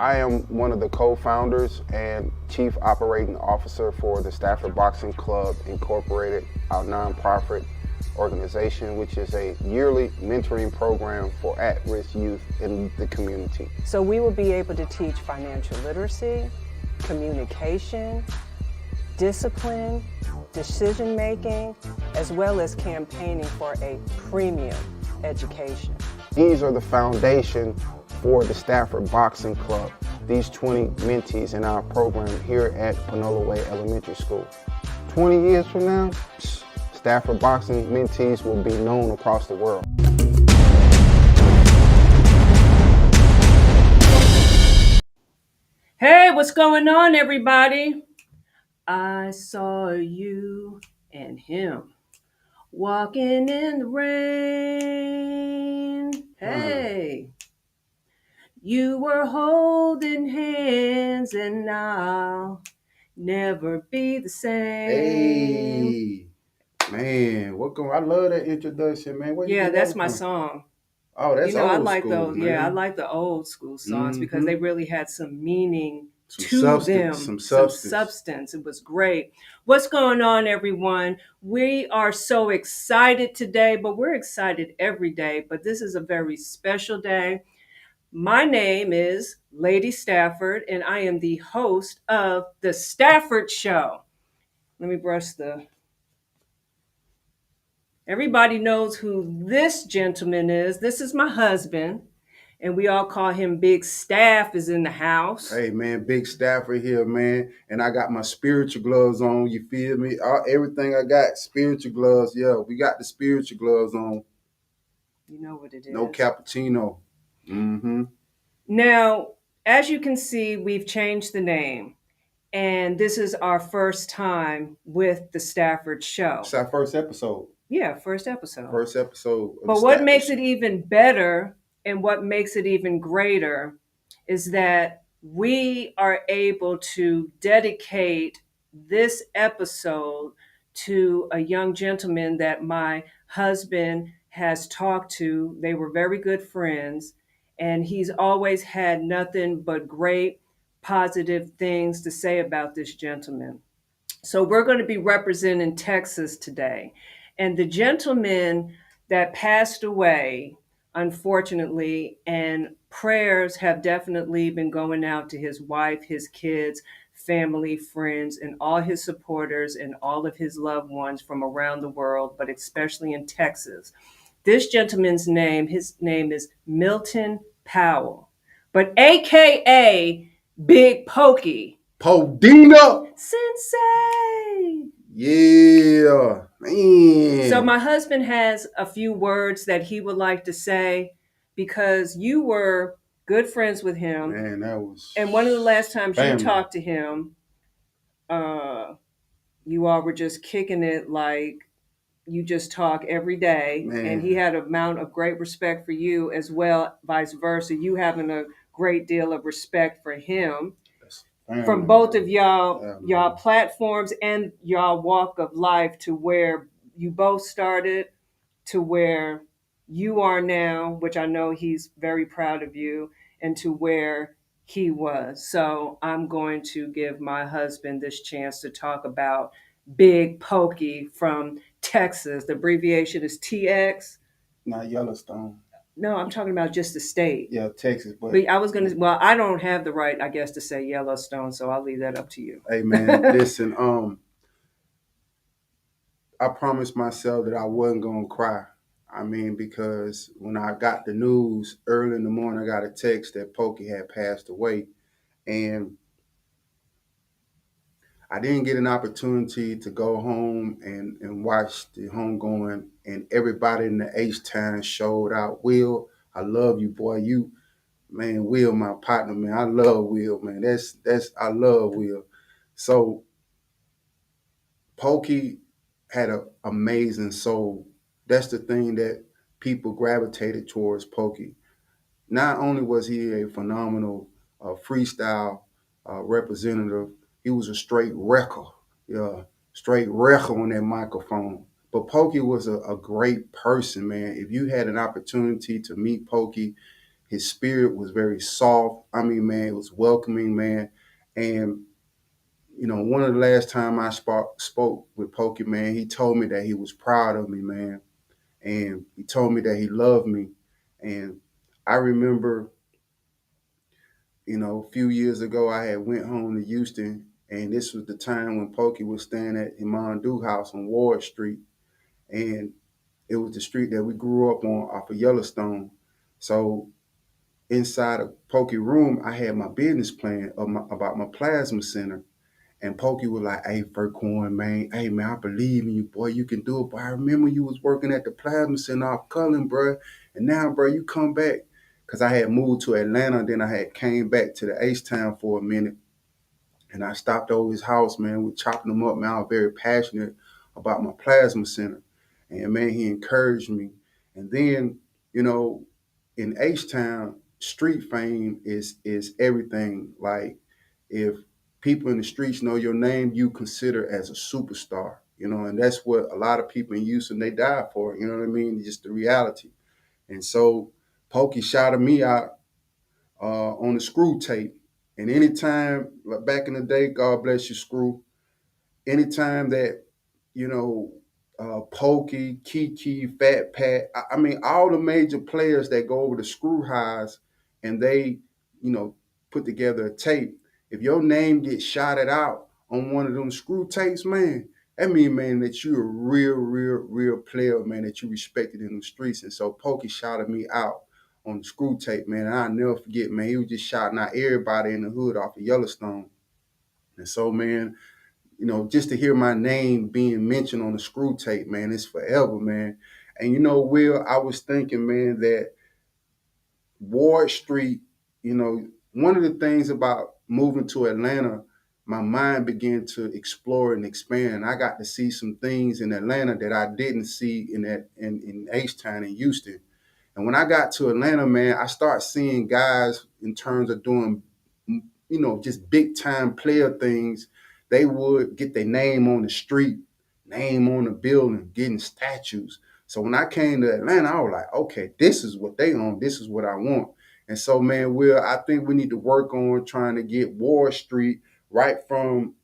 I am one of the co-founders and chief operating officer for the Stafford Boxing Club Incorporated, our nonprofit organization, which is a yearly mentoring program for at-risk youth in the community. So we will be able to teach financial literacy, communication, discipline, decision making, as well as campaigning for a premium education. These are the foundation for the Stafford Boxing Club, these 20 mentees in our program here at Panola Way Elementary School. 20 years from now, Stafford Boxing mentees will be known across the world. Hey, what's going on, everybody? I saw you and him walking in the rain. Hey, you were holding hands and I'll never be the same. Hey, man, I love that introduction, man. Where you Yeah, get that's that my from? song. Oh, that's I old like school, those. man. Yeah, I like the old school songs because they really had some meaning Some to substance, them. some substance. Substance. It was great. What's going on, everyone? We are so excited today, but we're excited every day. But this is a very special day. My name is Lady Stafford, and I am the host of The Stafford Show. Let me brush the. Everybody knows who this gentleman is. This is my husband, and we all call him Big Staff is in the house. Hey, man, Big Stafford here, man. And I got my spiritual gloves on. You feel me? Everything I got, spiritual gloves. Yeah, we got the spiritual gloves on. You know what it is. No cappuccino. Mm-hmm. Now, as you can see, we've changed the name, and this is our first time with the Stafford Show. It's our first episode. Yeah, first episode. First episode. But what makes it even better and what makes it even greater is that we are able to dedicate this episode to a young gentleman that my husband has talked to. They were very good friends, and he's always had nothing but great positive things to say about this gentleman. So we're going to be representing Texas today. And the gentleman that passed away, unfortunately, and prayers have definitely been going out to his wife, his kids, family, friends, and all his supporters and all of his loved ones from around the world, but especially in Texas. This gentleman's name, his name is Milton Powell, but AKA Big Pokey. Podina Sensei. Yeah, man. So my husband has a few words that he would like to say because you were good friends with him. Man, that was. And one of the last times family. you talked to him, you all were just kicking it like you just talk every day. Man. And he had an amount of great respect for you as well, vice versa. You having a great deal of respect for him. From both of y'all platforms and y'all walk of life to where you both started to where you are now, which I know he's very proud of you, and to where he was. So I'm going to give my husband this chance to talk about Big Pokey from Texas. The abbreviation is TX. Not Yellowstone. No, I'm talking about just the state. Yeah, Texas. But I was going to, well, I don't have the right, I guess, to say Yellowstone, so I'll leave that up to you. Hey, man, listen, I promised myself that I wasn't going to cry. I mean, because when I got the news early in the morning, I got a text that Pokey had passed away. And I didn't get an opportunity to go home and watch the homegoing. And everybody in the H-Town showed out. Will, I love you, boy. Man, Will, my partner, man. I love Will, man. I love Will. So Pokey had an amazing soul. That's the thing that people gravitated towards Pokey. Not only was he a phenomenal freestyle representative, he was a straight wrecker. Yeah, straight wrecker on that microphone. But Pokey was a great person, man. If you had an opportunity to meet Pokey, His spirit was very soft. I mean, man, it was welcoming, man. And one of the last time I spoke with Pokey, man, he told me that he was proud of me, man, and he told me that he loved me. And I remember, a few years ago, I had went home to Houston, and this was the time when Pokey was staying at Iman Du house on Ward Street, and it was the street that we grew up on off of Yellowstone. So inside of Pokey room, I had my business plan about my plasma center. And Pokey was like, "Hey, Furquan, man, hey, man, I believe in you, boy. You can do it, boy. I remember you was working at the plasma center off Cullen, bro. And now, bro, you come back." Because I had moved to Atlanta, then I had came back to the H-Town for a minute. And I stopped over his house, man. We chopping them up, man. I was very passionate about my plasma center. And, man, he encouraged me. And then, in H-Town, street fame is everything. Like, if people in the streets know your name, you consider as a superstar, and that's what a lot of people in Houston, they die for, you know what I mean? Just the reality. And so Pokey shouted me out on the Screw tape. And anytime, like back in the day, God bless you, Screw, anytime that, you know, Pokey, Kiki, Fat Pat, I mean, all the major players that go over to Screw Highs and they, put together a tape, if your name gets shouted out on one of them Screw tapes, man, that mean, man, that you're a real, real, real player, man, that you respected in the streets. And so Pokey shouted me out on the Screw tape, man, and I'll never forget, man, he was just shouting out everybody in the hood off of Yellowstone. And so, man, just to hear my name being mentioned on the Screw tape, man, it's forever, man. And Will, I was thinking, man, that Ward Street, one of the things about moving to Atlanta, my mind began to explore and expand. I got to see some things in Atlanta that I didn't see in H-Town in Houston. And when I got to Atlanta, man, I start seeing guys in terms of doing, just big time player things. They would get their name on the street, name on the building, getting statues. So when I came to Atlanta, I was like, okay, this is what they own. This is what I want. And so, man, Will, I think we need to work on trying to get Ward Street right from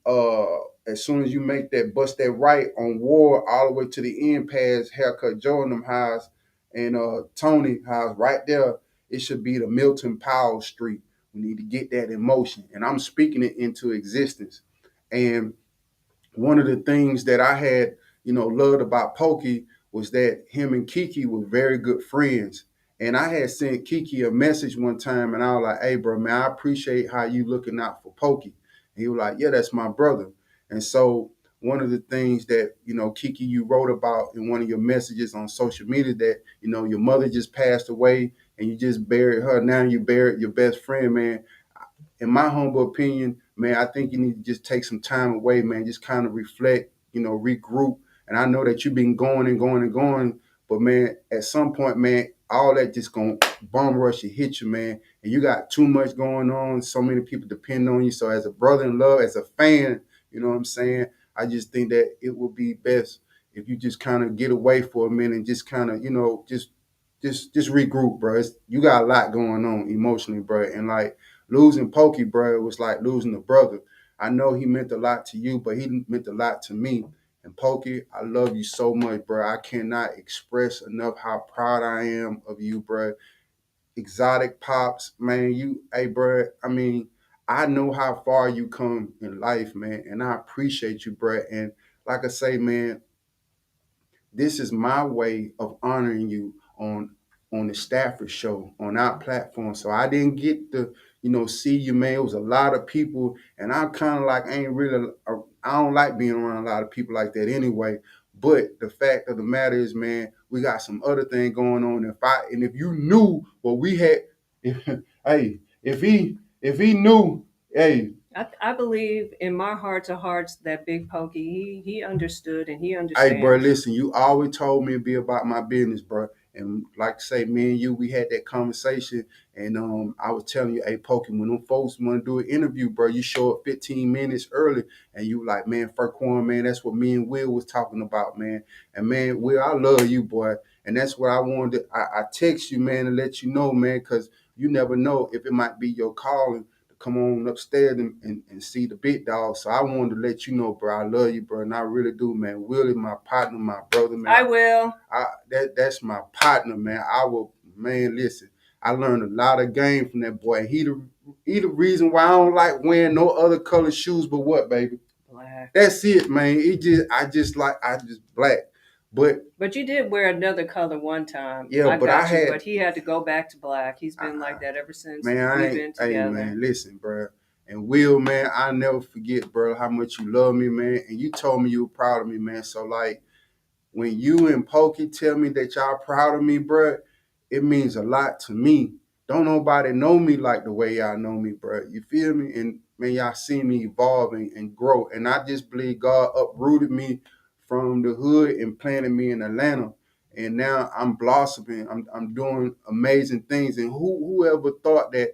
as soon as you make that bust that right on Ward all the way to the end past Haircut Joe and them highs and Tony house right there. It should be the Milton Powell Street. We need to get that in motion. And I'm speaking it into existence. And one of the things that I had, loved about Pokey was that him and Kiki were very good friends. And I had sent Kiki a message one time and I was like, "Hey, bro, man, I appreciate how you looking out for Pokey." And he was like, "Yeah, that's my brother." And so one of the things that, Kiki, you wrote about in one of your messages on social media that, your mother just passed away and you just buried her. Now you buried your best friend, man. In my humble opinion, man, I think you need to just take some time away, man. Just kind of reflect, regroup. And I know that you've been going and going and going, but man, at some point, man, all that just gonna bum rush and hit you, man. And you got too much going on. So many people depend on you. So as a brother in love, as a fan, you know what I'm saying? I just think that it would be best if you just kind of get away for a minute and just kind of, just regroup, bro. You got a lot going on emotionally, bro. And like losing Pokey, bro, was like losing a brother. I know he meant a lot to you, but he meant a lot to me. And Pokey, I love you so much, bro. I cannot express enough how proud I am of you, bro. Exotic Pops, man, hey, bro, I mean, I know how far you come in life, man, and I appreciate you, bro. And like I say, man, this is my way of honoring you on the Stafford show on our platform. So I didn't get to, see you, man. It was a lot of people, and I'm kind of like I don't like being around a lot of people like that anyway. But the fact of the matter is, man, we got some other thing going on. If you knew what we had, hey, if he knew, hey, I believe in my heart to hearts that Big Pokey, he understood and he hey, understands. bro, listen, you always told me to be about my business, bro. And like I say, me and you, we had that conversation. And I was telling you, hey, Pokey, when them folks want to do an interview, bro, you show up 15 minutes early. And you like, man, Furquan, man, that's what me and Will was talking about, man. And man, Will, I love you, boy. And that's what I wanted to, I text you, man, and let you know, man, because you never know if it might be your calling to come on upstairs and see the big dog. So I wanted to let you know, bro, I love you, bro, and I really do, man. Willie, my partner, my brother, man. I will. That's my partner, man. I will, man. Listen, I learned a lot of game from that boy. He the reason why I don't like wearing no other color shoes, but what, baby? Black. That's it, man. I just black. But you did wear another color one time. Yeah, I but I got you, had, but he had to go back to black. He's been like that ever since man, I we've ain't, been hey, together. man, listen, bro. And Will, man, I never forget, bro, how much you love me, man. And you told me you were proud of me, man. So, like, when you and Pokey tell me that y'all proud of me, bro, it means a lot to me. Don't nobody know me like the way y'all know me, bro. You feel me? And, man, y'all see me evolving and grow. And I just believe God uprooted me from the hood and planted me in Atlanta. And now I'm blossoming. I'm doing amazing things. And whoever thought that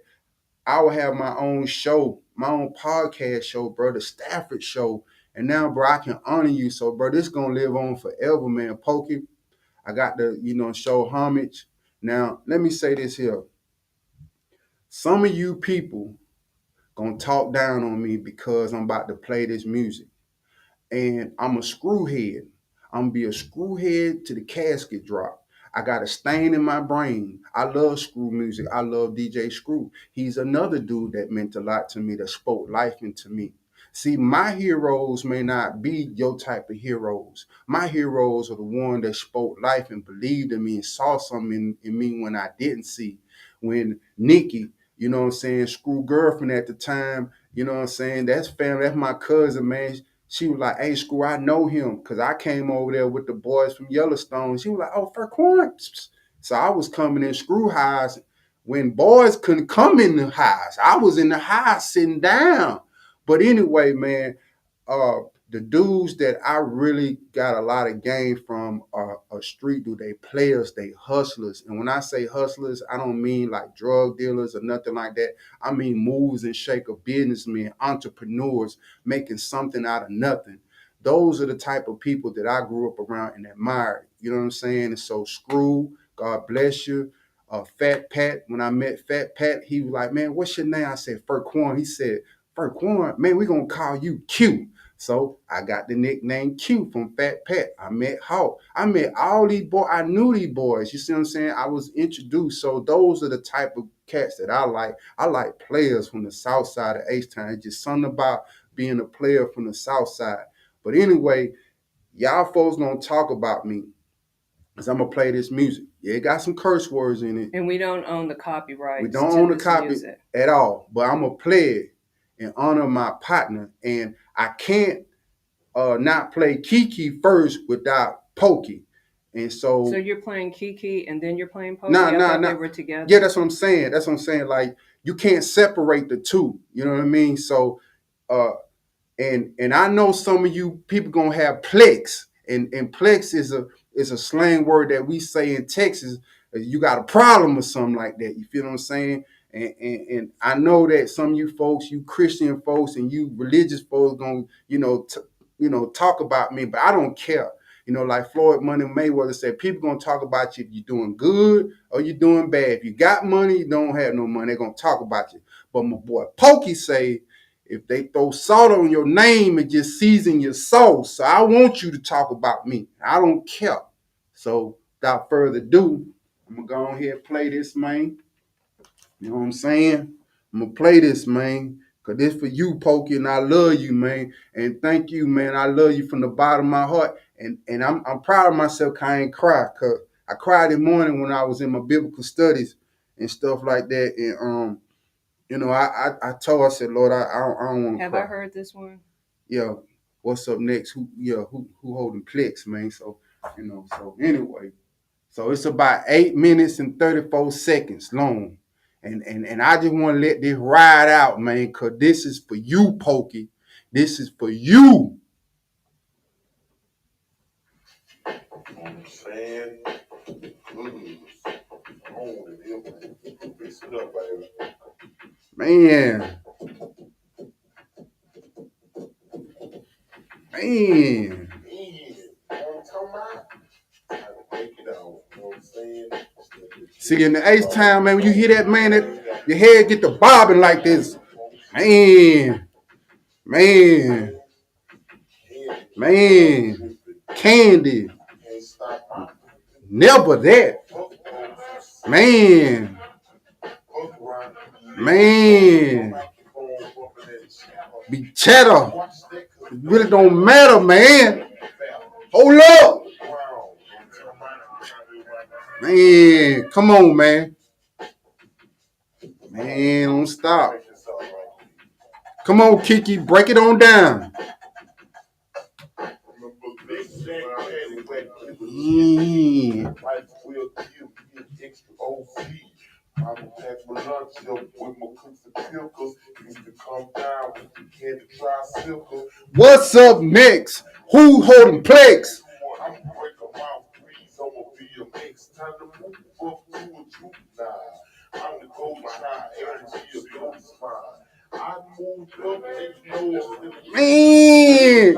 I would have my own show, my own podcast show, bro, the Stafford show. And now, bro, I can honor you. So, bro, this gonna live on forever, man. Pokey, I got to, show homage. Now, let me say this here. Some of you people gonna talk down on me because I'm about to play this music. And I'm a screwhead. I'm gonna be a screwhead to the casket drop. I got a stain in my brain. I love screw music. I love DJ Screw. He's another dude that meant a lot to me, that spoke life into me. See, my heroes may not be your type of heroes. My heroes are the one that spoke life and believed in me and saw something in me when I didn't see. When Nikki, Screw girlfriend at the time, that's family, that's my cousin, man. She was like, hey, Screw, I know him because I came over there with the boys from Yellowstone. She was like, oh, Furquan. So I was coming in Screw highs when boys couldn't come in the highs. I was in the highs sitting down. But anyway, man, uh, the dudes that I really got a lot of game from are street dude. They players, they hustlers. And when I say hustlers, I don't mean like drug dealers or nothing like that. I mean moves and shake of businessmen, entrepreneurs making something out of nothing. Those are the type of people that I grew up around and admired. You know what I'm saying? And so Screw, God bless you. Fat Pat, when I met Fat Pat, he was like, man, what's your name? I said, Furquan. He said, Furquan, man, we're going to call you Q. So I got the nickname Q from Fat Pat. I met Hawk. I met all these boys. I knew these boys. You see what I'm saying? I was introduced. So those are the type of cats that I like. I like players from the south side of H-Town. It's just something about being a player from the south side. But anyway, y'all folks don't talk about me because I'm going to play this music. Yeah, it got some curse words in it. And we don't own the copyrights. We don't own the copy music at all. But I'm going to play it in honor of my partner. And I can't not play Kiki first without Pokey. And so you're playing Kiki and then you're playing Pokey? Nah. They were together. Yeah, that's what I'm saying. Like, you can't separate the two. You know what I mean? So and I know some of you people gonna have Plex. And Plex is a slang word that we say in Texas. You got a problem or something like that. You feel what I'm saying? And I know that some of you folks, you Christian folks and you religious folks gonna, talk about me, but I don't care. Like Floyd Money Mayweather said, people gonna talk about you if you're doing good or you're doing bad. If you got money, you don't have no money, they're gonna talk about you. But my boy Pokey say, if they throw salt on your name, it just season your soul. So I want you to talk about me. I don't care. So without further ado, I'm gonna go ahead and play this, man. You know what I'm saying? I'm gonna play this, man. Cause this for you, Pokey, and I love you, man. And thank you, man. I love you from the bottom of my heart. And I'm proud of myself. Cause I ain't cry. Cause I cried in the morning when I was in my biblical studies and stuff like that. And I told, I said, Lord, I don't want to Have cry. I heard this one? Yeah. What's up next? Who holding Plex, man? So, so anyway. So it's about 8 minutes and 34 seconds long. And I just want to let this ride out, man, because this is for you, Pokey. This is for you. I'm saying, man. Man. See, in the H-Town, man, when you hear that, man, that your head get to bobbing like this. Man. Candy. Never that. Man. Be cheddar. It really don't matter, man. Hold up. Man, come on, man. Man, don't stop. Come on, Kiki, break it on down. What's up next? Who holding plex? Man.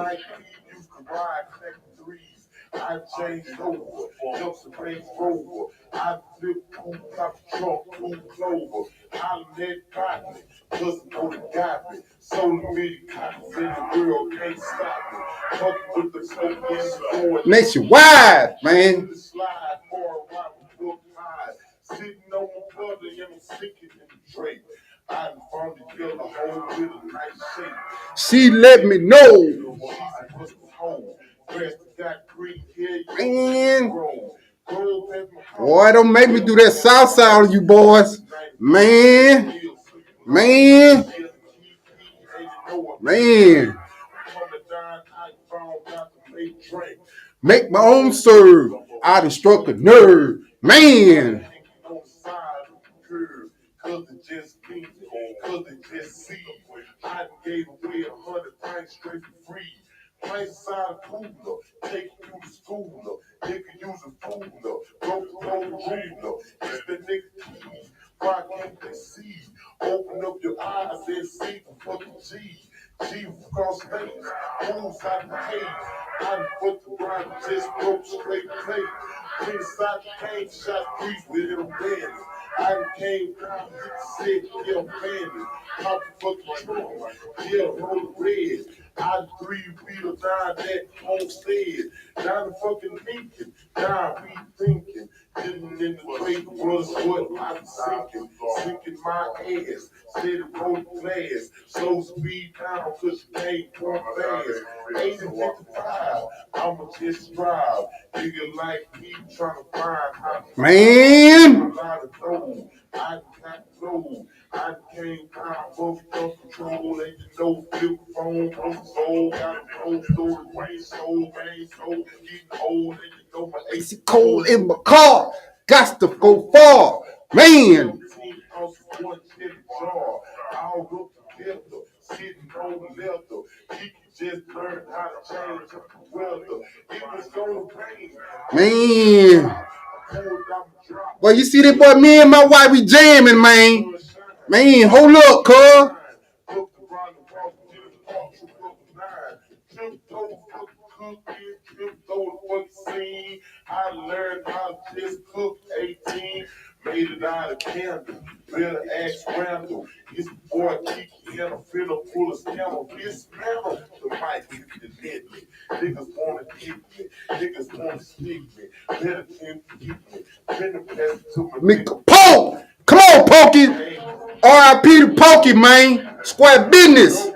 I changed over, jumps and Range Rover. I flipped cool top trunk, cool clover. I let cotton, just know the got me. So many cottons in the world can't stop me. Fucking with the smoke in the door. Nationwide, man. Slide far around the book high. Sitting on my brother and I'm sticking in the tray. I found the girl a whole with a nice shape. She let me know. Man, boy, don't make me do that south side on you boys. Man. Make my own serve. I done struck a nerve. Man. Cause it just me, cause it just see. I gave away 100 pints straight for free. Pints inside a cooler, take you to school. Nigga using fooler, go to jeweler. It's the nigga keys, why can't they see? Open up your eyes and see the fucking G. G cross space, moves out the cage. I put the grind, just broke straight play. Inside the cage, shot three with little bands. I came down, said, yeah, man, pop the fucking trunk, yeah, roll the red. I 3 feet down that homestead, down the fucking Lincoln, down we thinking, getting in the trade was what I was sinking my ass, said it roll glass, slow speed down, cause you can't run fast, 8 and 55, I'ma just drive, nigga like me trying to find how to man. I got low. I came down, both self control, and you know, flip phone, soul, got a cold story, rain soul, getting old, and you know, my AC cold in my car, got to go far, man. All look together, sitting on the leather, he just learned how to change the weather. It was gonna rain, man. Well, you see that boy, me and my wife, we jamming, man. Man, hold up, cuz. I learned how to just cook 18, made it out of candle, better ask Randall. His boy Kiki and a finna full of scandal. Dismantle the mic if you let me. Niggas wanna kick me, niggas wanna stick me, better can't keep me. Finna pass it to my nigga. Poke! Come on, Pokey! R.I.P. to Pokey, man. Square business.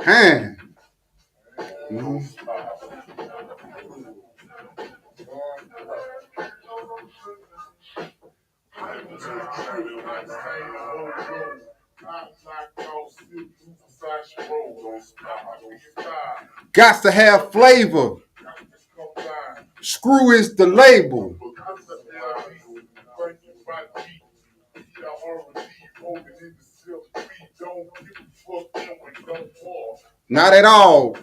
Huh. Got to have flavor. Screw is the label. Not at all.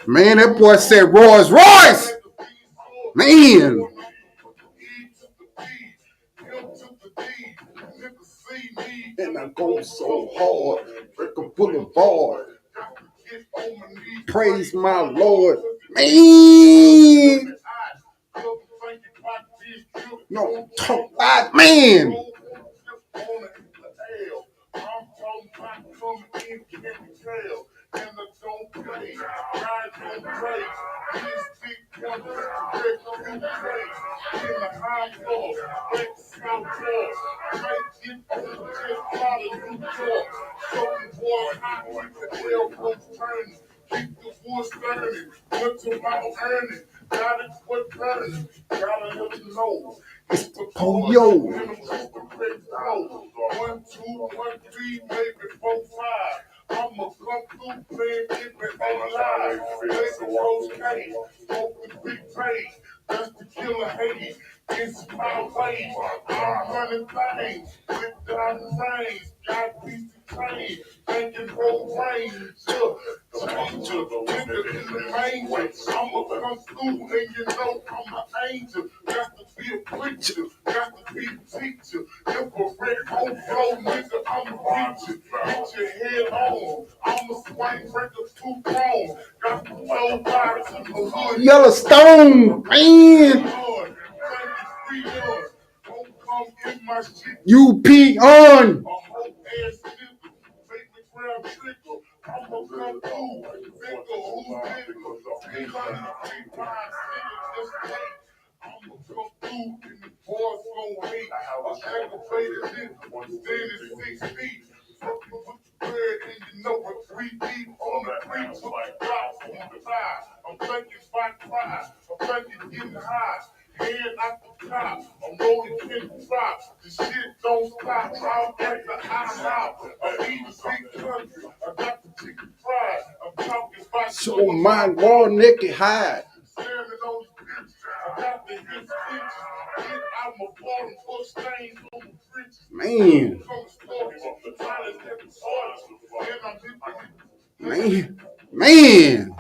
Man, that boy said Rolls Royce. Man. And I go so hard, Ricker Boulevard. Praise my Lord. Man. No, talk about man. It's the Polio. Yellowstone, man. UP on. So my raw naked hide. Man. Man.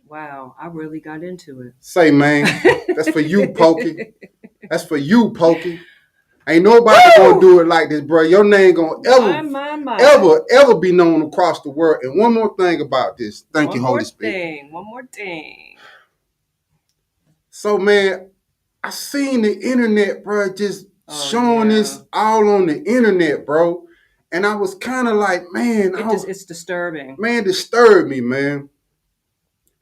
Wow, I really got into it. Say, man, that's for you, Pokey. That's for you, Pokey. Ain't nobody gonna do it like this, bro. Your name gonna ever be known across the world. And one more thing about this. Thank you, Holy Spirit. One more thing. So, man, I seen the internet, bro, just showing this all on the internet, bro. And I was kind of like, man, it's disturbing. Man, disturbed me, man.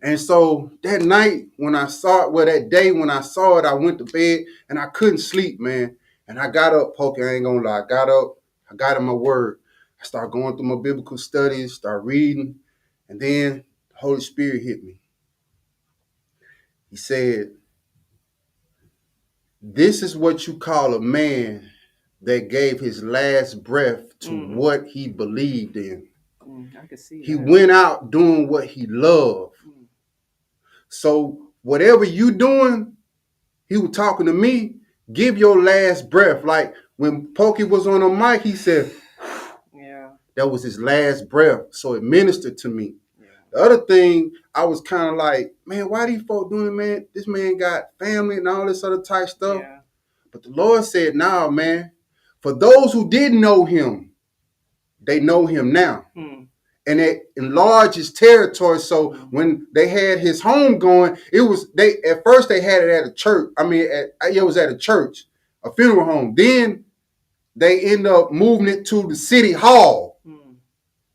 And so that night when I saw it, that day when I saw it, I went to bed and I couldn't sleep, man. And I got up, Pokey, I ain't gonna lie. I got up, I got in my word. I started going through my biblical studies, started reading, and then the Holy Spirit hit me. He said, this is what you call a man that gave his last breath to what he believed in. I can see he went out doing what he loved. So whatever you doing, he was talking to me, give your last breath. Like when Pokey was on the mic, he said, that was his last breath. So it ministered to me. The other thing, I was kind of like, man, why these folk doing it, man? This man got family and all this other type stuff. But the Lord said, nah, man, for those who didn't know him, they know him now. And it enlarged his territory. So when they had his home going, at first they had it at a church. I mean, it was at a church, a funeral home. Then they end up moving it to the city hall.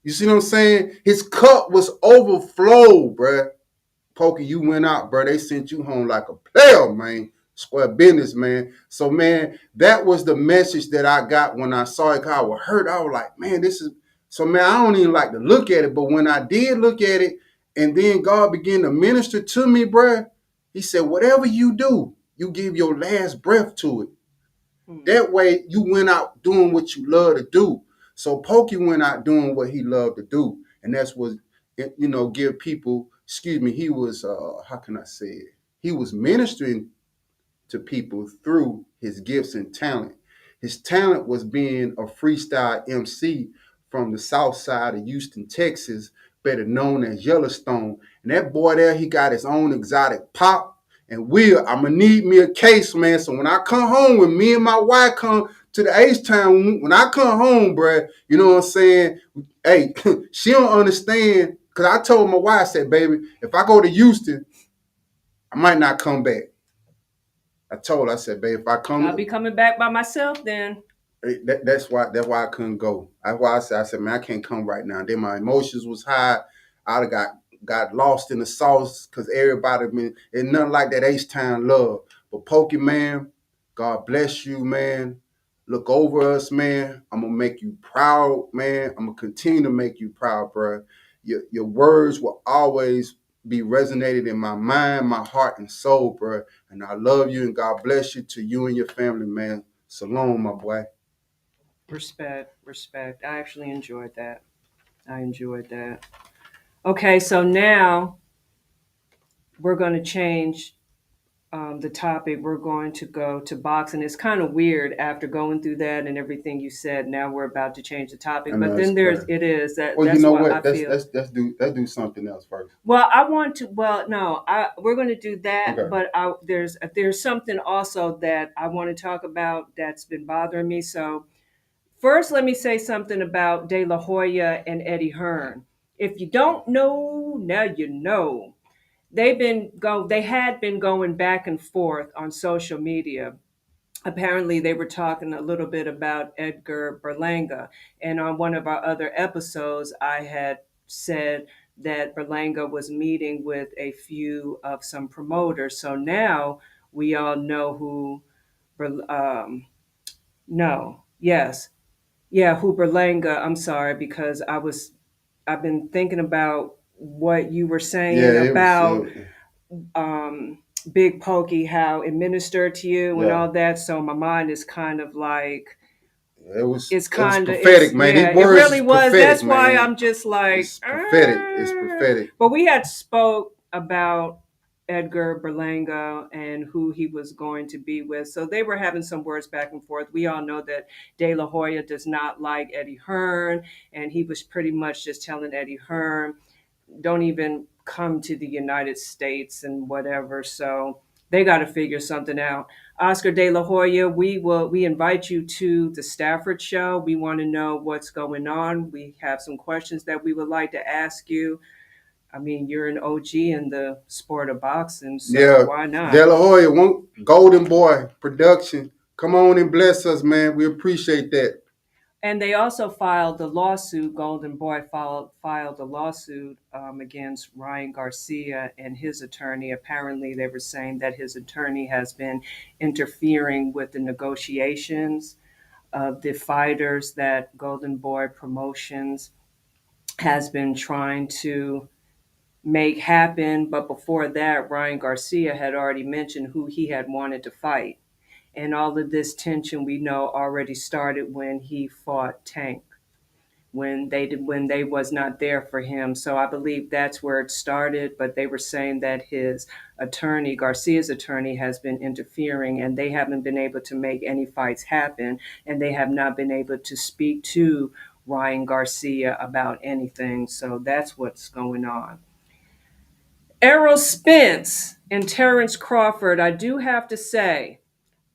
You see what I'm saying? His cup was overflow, bruh. Pokey, you went out, bro. They sent you home like a player, man. Square business, man. So, man, that was the message that I got when I saw it. 'Cause I was hurt. I was like, man, this is so, man. I don't even like to look at it, but when I did look at it, and then God began to minister to me, bro. He said, whatever you do, you give your last breath to it. That way, you went out doing what you love to do. So Pokey went out doing what he loved to do, and that's what give people. Excuse me. He was how can I say it? He was ministering to people through his gifts and talent. His talent was being a freestyle MC from the south side of Houston, Texas, better known as Yellowstone. And that boy there, he got his own exotic pop. And I'm gonna need me a case, man. So when I come home, when me and my wife come to the H-Town, when I come home, bruh, you know what I'm saying? Hey, she don't understand. Cause I told my wife, I said, baby, if I go to Houston, I might not come back. I told her, I said, babe, if I come, I'll be coming back by myself then. That's why I couldn't go. That's why I said, man, I can't come right now. Then my emotions was high. I'd have got lost in the sauce because everybody been and nothing like that H-Town love. But Pokemon, God bless you, man. Look over us, man. I'm gonna make you proud, man. I'm gonna continue to make you proud, bro. Your words will always be resonated in my mind, my heart, and soul, bro. And I love you and God bless you to you and your family, man. Salome, my boy. Respect. I actually enjoyed that. Okay, so now we're going to change the topic. We're going to go to boxing. It's kind of weird after going through that and everything you said. Now we're about to change the topic, I know but it's then crazy. it is that. Well, you That's know why what? I feel. Let's do something else first. Well, I want to. Well, no, we're going to do that, Okay. but there's something also that I want to talk about that's been bothering me. So first, let me say something about De La Hoya and Eddie Hearn. If you don't know, now you know. They had been going back and forth on social media. Apparently, they were talking a little bit about Edgar Berlanga, and on one of our other episodes, I had said that Berlanga was meeting with a few of some promoters. So now we all know who. No, yes, yeah, who Berlanga. I'm sorry because I've been thinking about what you were Yeah, saying it was. about um, Big Pokey, how it ministered to you and Yeah, all that. So my mind is kind of like it was prophetic, man. These it words really is was. prophetic, That's why man. I'm just like, It's prophetic. It's prophetic. But we had spoke about Edgar Berlanga and who he was going to be with. So they were having some words back and forth. We all know that De La Hoya does not like Eddie Hearn, and he was pretty much just telling Eddie Hearn, don't even come to the United States and whatever. So they got to figure something out. Oscar De La Hoya, we invite you to the Stafford show. We want to know what's going on. We have some questions that we would like to ask you. I mean, you're an OG in the sport of boxing, so Yeah, why not? De La Hoya, Golden Boy production. Come on and bless us, man. We appreciate that. And they also filed the lawsuit. Golden Boy filed a lawsuit against Ryan Garcia and his attorney. Apparently, they were saying that his attorney has been interfering with the negotiations of the fighters that Golden Boy Promotions has been trying to make happen. But before that, Ryan Garcia had already mentioned who he had wanted to fight. And all of this tension we know already started when he fought Tank, when they was not there for him. So I believe that's where it started. But they were saying that his attorney, Garcia's attorney, has been interfering, and they haven't been able to make any fights happen, and they have not been able to speak to Ryan Garcia about anything. So that's what's going on. Errol Spence and Terrence Crawford, I do have to say,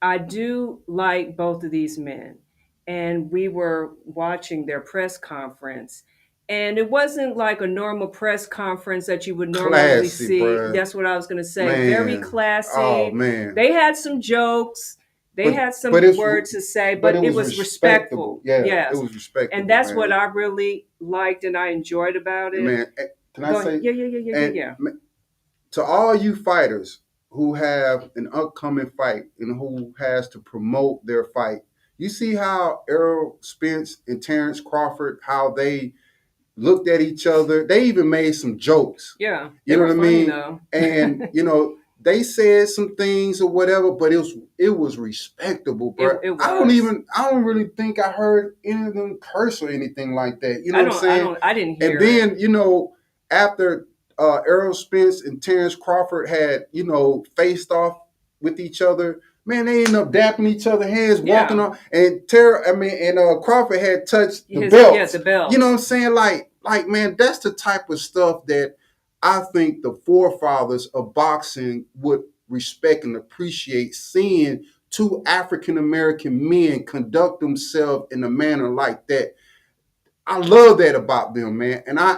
I do like both of these men. And we were watching their press conference. And it wasn't like a normal press conference that you would normally Classy, see. bro. That's what I was going to say. Very Man. Oh, classy. man. They had some jokes. They but had some but it's words to say, but it but it was was respectable. respectful. Yeah, it Yes. was And respectable, that's what man. I really liked and I enjoyed about And it. man, can I Go ahead. say, Yeah, yeah, yeah, yeah, yeah, and yeah. to all you fighters who have an upcoming fight and who has to promote their fight, you see how Errol Spence and Terrence Crawford, how they looked at each other. They even made some jokes. Yeah. You They know were what I funny mean? though. And they said some things or whatever, but it was respectable, bro. It was. I don't really think I heard any of them curse or anything like that. You know I what I'm don't I saying? don't I didn't And hear it. then, after Errol Spence and Terrence Crawford had, faced off with each other, man, they ended up dapping each other hands, walking Yeah. on, and Crawford had touched the The belts. You know what I'm belts. saying? Like, man, that's the type of stuff that I think the forefathers of boxing would respect and appreciate, seeing two African American men conduct themselves in a manner like that. I love that about them, man. And I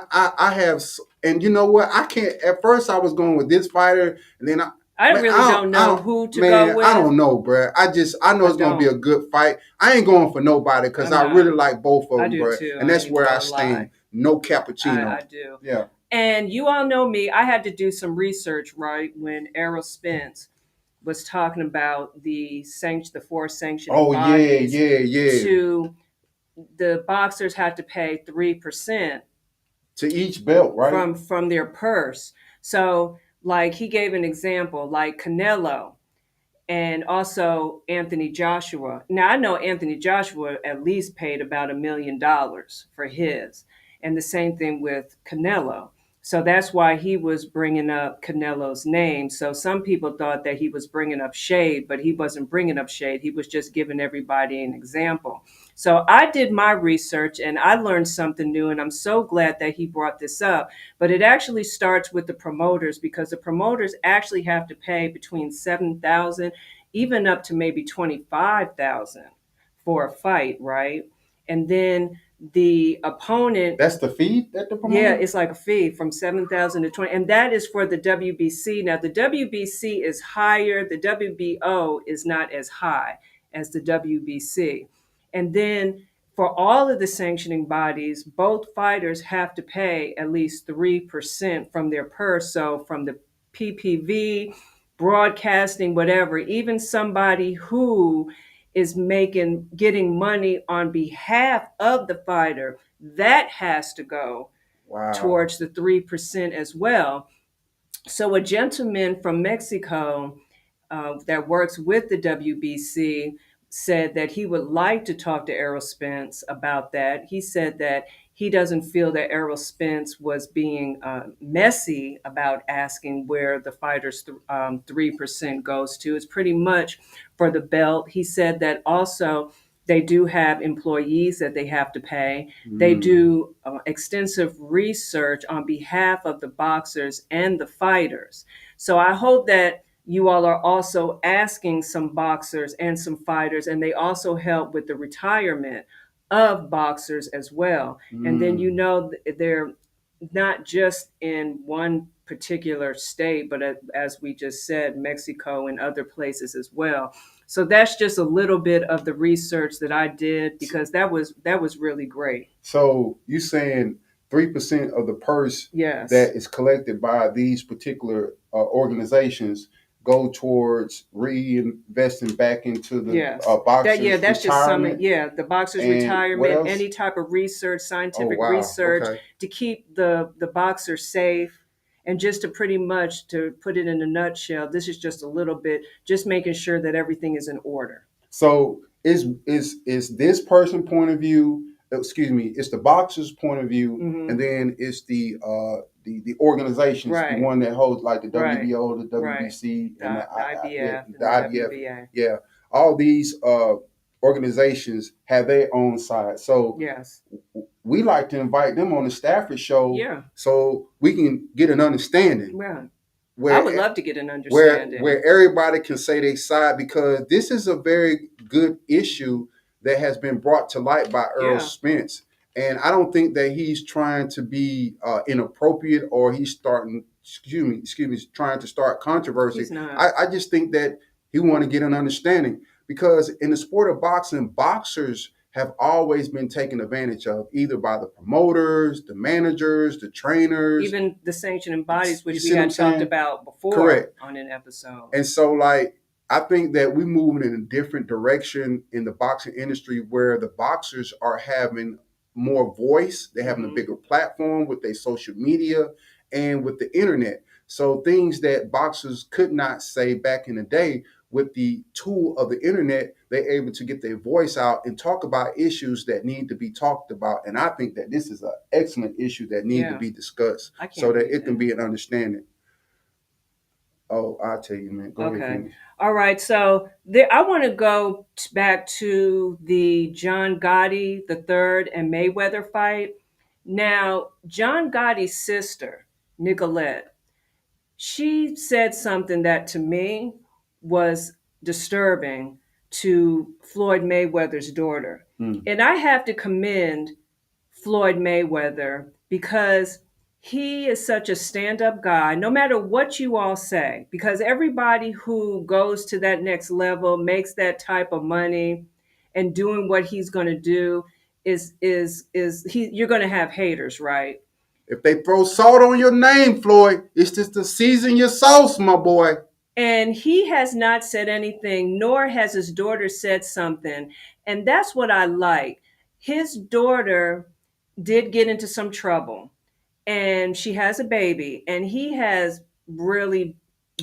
have, and you know what? I can't. At first, I was going with this fighter, and then I man, really don't I know don't, who to go man, I with. don't know, bro. I know I it's gonna be a don't. good fight. I ain't going for nobody because I'm I not. really like both of I them, do bro. too. And I ain't that's even where I gonna lie. stand. No cappuccino. I do. Yeah. And you all know me. I had to do some research, right, when Errol Spence was talking about the four sanctioning Oh yeah, bodies yeah, yeah. to the boxers had to pay 3% To each belt, right? from their purse. So like he gave an example, like Canelo and also Anthony Joshua. Now I know Anthony Joshua at least paid about $1 million for his, and the same thing with Canelo. So that's why he was bringing up Canelo's name. So some people thought that he was bringing up shade, but he wasn't bringing up shade. He was just giving everybody an example. So I did my research and I learned something new, and I'm so glad that he brought this up. But it actually starts with the promoters because the promoters actually have to pay between 7,000 even up to maybe 25,000 for a fight, right? And then the opponent, That's the fee that the yeah, promoter. it's like a fee from 7,000 to 20, and that is for the WBC. Now the WBC is higher, the WBO is not as high as the WBC. And then for all of the sanctioning bodies, both fighters have to pay at least 3% from their purse. So from the PPV, broadcasting, whatever, even somebody who is getting money on behalf of the fighter, that has to go Wow. towards the 3% as well. So a gentleman from Mexico that works with the WBC said that he would like to talk to Errol Spence about that. He said that he doesn't feel that Errol Spence was being messy about asking where the fighter's 3% goes to. It's pretty much for the belt. He said that also they do have employees that they have to pay. They Mm. do extensive research on behalf of the boxers and the fighters. So I hope that you all are also asking some boxers and some fighters, and they also help with the retirement of boxers as well. And then Mm. they're not just in one particular state, but as we just said, Mexico and other places as well. So that's just a little bit of the research that I did because that was really great. So you saying 3% of the purse Yes. that is collected by these particular organizations go towards reinvesting back into the Yes. boxers' That's just some, retirement, yeah, the boxer's and what retirement, else? any type of research, Oh scientific wow, research okay. to keep the boxer safe. And just to pretty much to put it in a nutshell, this is just a little bit just making sure that everything is in order. So is this person point of view? Excuse me. It's the boxer's point of view, and Hmm. then it's the organizations, the Right, one that holds like the right, WBO, the right. WBC, and The IBF and the the IBF. WBA. Yeah, all these organizations have their own side. So Yes. we like to invite them on the Stafford show Yeah. so we can get an understanding Well, I would where love to get an understanding. where everybody can say their side, because this is a very good issue that has been brought to light by Earl Yeah. Spence, and I don't think that he's trying to be inappropriate, or he's starting trying to start controversy. He's not. I just think that he want to get an understanding, because in the sport of boxing, boxers have always been taken advantage of, either by the promoters, the managers, the trainers. Even the sanctioning bodies, You which we see what I'm had talked saying? about before Correct. on an episode. And so, like, I think that we're moving in a different direction in the boxing industry where the boxers are having more voice. They're having a bigger platform with their social media and with the internet. So things that boxers could not say back in the day, with the tool of the internet, they're able to get their voice out and talk about issues that need to be talked about. And I think that this is an excellent issue that needs to be discussed so that it can be an understanding. Oh, I'll tell you, man. Go ahead, finish. All right. So I want to go back to the John Gotti III and Mayweather fight. Now, John Gotti's sister, Nicolette, she said something that to me was disturbing to Floyd Mayweather's daughter. And I have to commend Floyd Mayweather because he is such a stand-up guy, no matter what you all say, because everybody who goes to that next level, makes that type of money and doing what he's going to do you're going to have haters, right? If they throw salt on your name, Floyd, it's just to season your sauce, my boy. And he has not said anything, nor has his daughter said something. And that's what I like. His daughter did get into some trouble and she has a baby, and he has really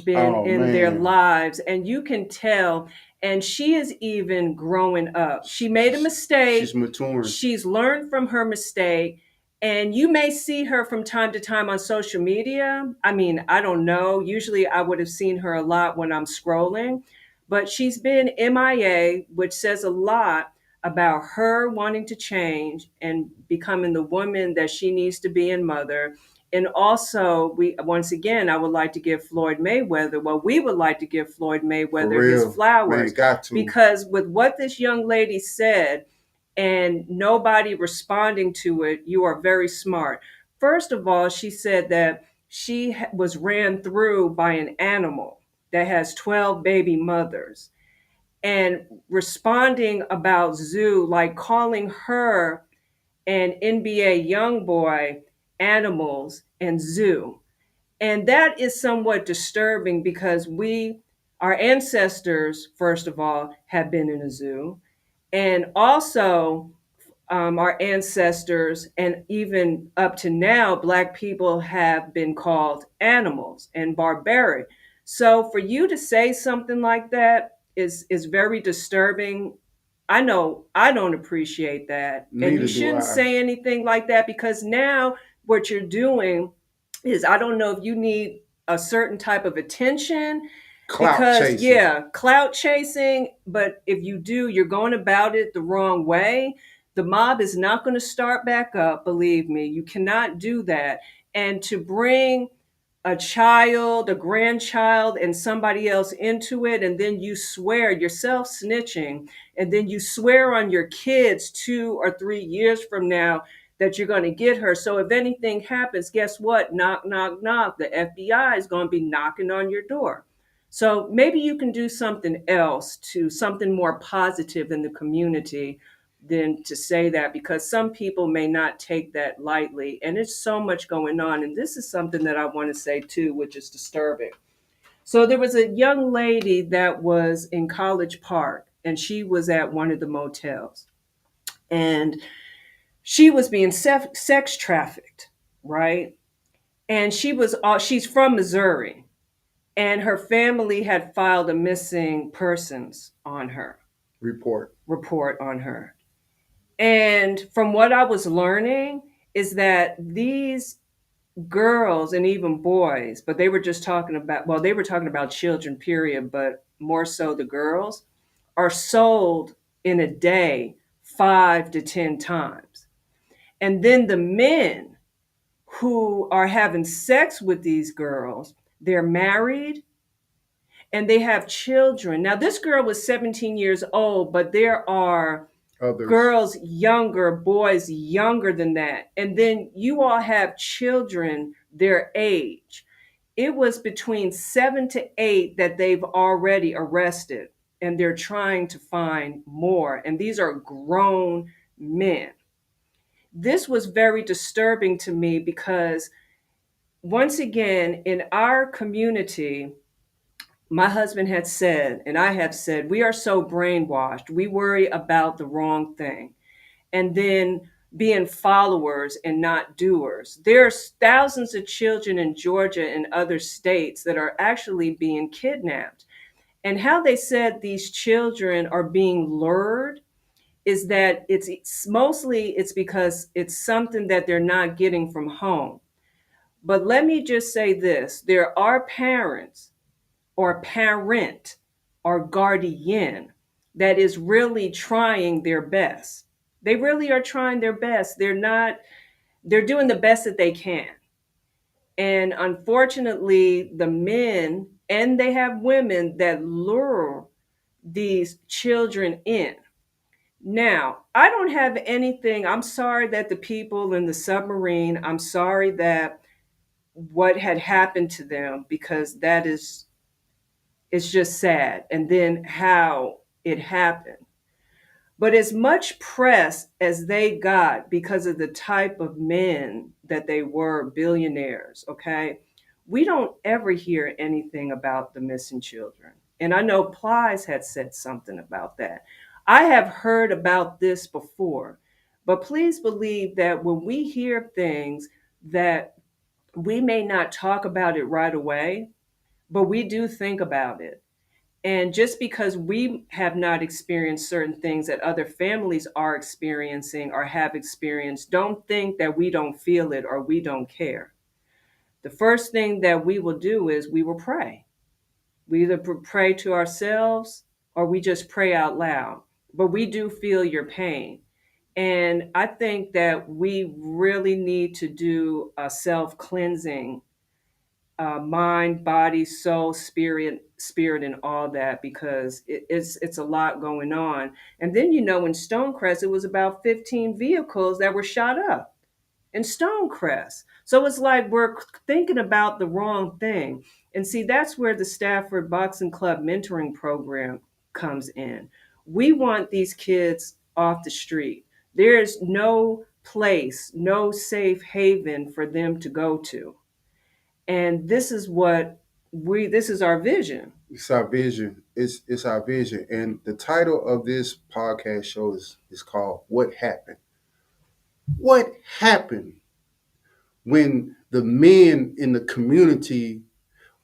been in their lives, and you can tell. And she is even growing up. She made a mistake. She's maturing. She's learned from her mistake. And you may see her from time to time on social media. I mean, I don't know. Usually I would have seen her a lot when I'm scrolling, but she's been MIA, which says a lot about her wanting to change and becoming the woman that she needs to be and mother. And also, once again, I would like to give Floyd Mayweather, we would like to give Floyd Mayweather his flowers. Man, got to. Because with what this young lady said and nobody responding to it, you are very smart. First of all, she said that she was ran through by an animal that has 12 baby mothers. And responding about Zoo, like calling her and NBA young boy animals and Zoo. And that is somewhat disturbing because our ancestors, first of all, have been in a zoo. And also, our ancestors, and even up to now, Black people have been called animals and barbaric. So for you to say something like that is very disturbing. I know I don't appreciate that. And you shouldn't say anything like that, because now what you're doing is, I don't know if you need a certain type of attention. Clout chasing. But if you do, you're going about it the wrong way. The mob is not going to start back up. Believe me, you cannot do that. And to bring a child, a grandchild, and somebody else into it, and then you swear yourself snitching, and then you swear on your kids 2 or 3 years from now that you're going to get her. So if anything happens, guess what? Knock, knock, knock. The FBI is going to be knocking on your door. So maybe you can do something else, to something more positive in the community than to say that, because some people may not take that lightly. And there's so much going on. And this is something that I want to say too, which is disturbing. So there was a young lady that was in College Park, and she was at one of the motels. And she was being sex trafficked, right? And she's from Missouri. And her family had filed a missing persons on her. Report on her. And from what I was learning is that these girls and even boys, but they were talking about children, period, but more so the girls, are sold in a day 5 to 10 times. And then the men who are having sex with these girls, they're married and they have children. Now, this girl was 17 years old, but there are girls younger, boys younger than that. And then you all have children their age. It was between 7 to 8 that they've already arrested. and they're trying to find more. And these are grown men. This was very disturbing to me because, once again, in our community, my husband had said, and I have said, we are so brainwashed. We worry about the wrong thing and then being followers and not doers. There's thousands of children in Georgia and other states that are actually being kidnapped. And how they said these children are being lured is that it's mostly it's because it's something that they're not getting from home. But let me just say this, there are parents or parent or guardian that is really trying their best. They really are trying their best. They're doing the best that they can. And unfortunately, the men, and they have women that lure these children in. Now, I don't have anything. I'm sorry that the people in the submarine, I'm sorry that what had happened to them, because that is, it's just sad. And then how it happened. But as much press as they got because of the type of men that they were, billionaires, okay, we don't ever hear anything about the missing children. And I know Plies had said something about that. I have heard about this before, but please believe that when we hear things that we may not talk about it right away, but we do think about it. And just because we have not experienced certain things that other families are experiencing or have experienced, don't think that we don't feel it or we don't care. The first thing that we will do is we will pray. We either pray to ourselves or we just pray out loud. But we do feel your pain. And I think that we really need to do a self cleansing, mind, body, soul, spirit, and all that, because it's a lot going on. And then in Stonecrest, it was about 15 vehicles that were shot up in Stonecrest. So it's like we're thinking about the wrong thing. And see, that's where the Stafford Boxing Club mentoring program comes in. We want these kids off the street. There's no place, no safe haven for them to go to. And this is our vision. It's our vision. It's our vision. And the title of this podcast show is called What Happened? What happened when the men in the community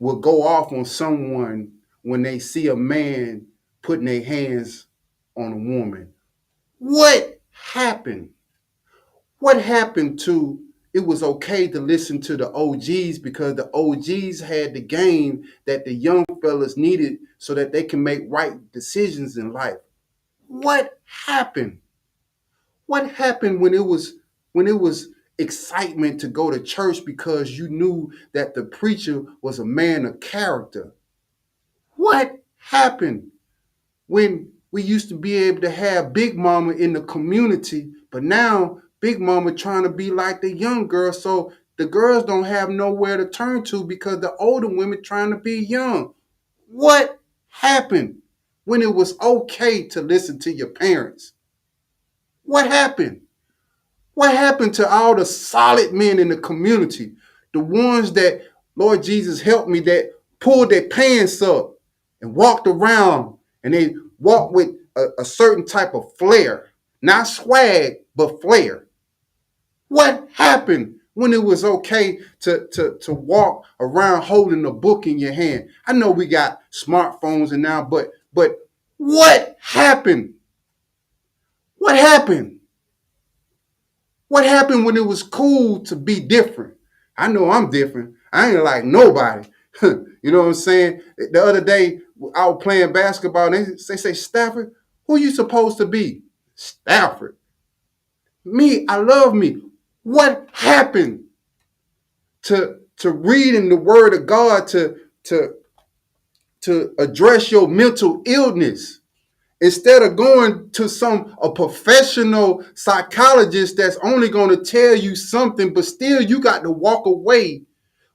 will go off on someone when they see a man putting their hands on a woman? What happened? What happened to it was okay to listen to the OGs because the OGs had the game that the young fellas needed so that they can make right decisions in life? What happened? What happened when it was excitement to go to church because you knew that the preacher was a man of character? What happened when we used to be able to have Big Mama in the community, but now Big Mama trying to be like the young girl, so the girls don't have nowhere to turn to because the older women trying to be young? What happened when it was okay to listen to your parents? What happened? What happened to all the solid men in the community? The ones that, Lord Jesus help me, that pulled their pants up and walked around, and they walked with a certain type of flair. Not swag, but flair. What happened when it was okay to walk around holding a book in your hand? I know we got smartphones and now, but what happened? What happened? What happened when it was cool to be different? I know I'm different. I ain't like nobody. You know what I'm saying? The other day, I was playing basketball, and they say, Stafford, who you supposed to be? Stafford. Me, I love me. What happened to reading the word of God to address your mental illness? Instead of going to a professional psychologist that's only going to tell you something, but still you got to walk away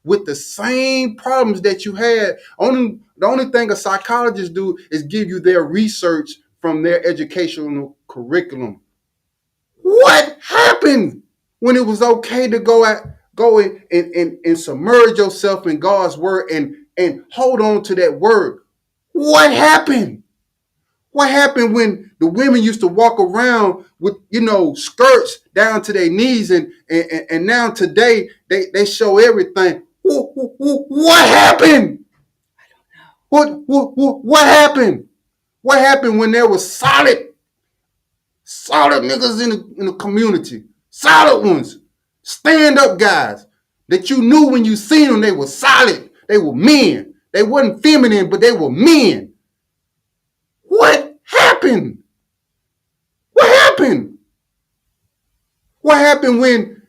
with the same problems that you had. The only thing a psychologist do is give you their research from their educational curriculum. What happened when it was okay to go and submerge yourself in God's word and hold on to that word? What happened? What happened when the women used to walk around with, skirts down to their knees and now today they show everything? What happened? What happened? What happened when there was solid niggas in the community? Solid ones. Stand up guys that you knew when you seen them, they were solid. They were men. They wasn't feminine, but they were men. What happened? What happened? What happened when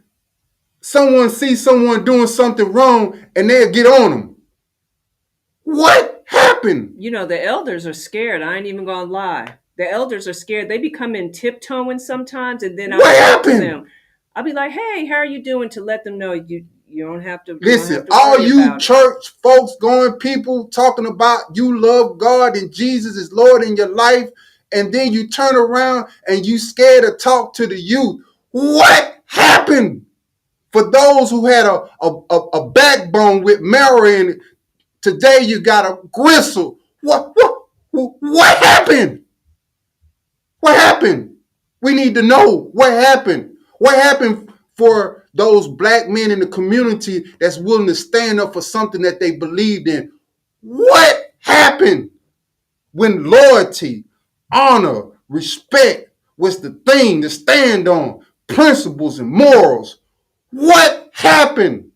someone sees someone doing something wrong and they'll get on them? What happened? The elders are scared. I ain't even gonna lie. The elders are scared. They be coming tiptoeing sometimes, and then What happened? Them. I'll be like, "Hey, how are you doing?" To let them know you don't have to. Listen, all you church folks going people talking about you love God and Jesus is Lord in your life, and then you turn around and you scared to talk to the youth. What happened? For those who had a backbone with marrow in it, today you got a gristle. What happened? What happened? We need to know what happened. What happened for those black men in the community that's willing to stand up for something that they believed in? What happened when loyalty, honor, respect was the thing to stand on, principles and morals? What happened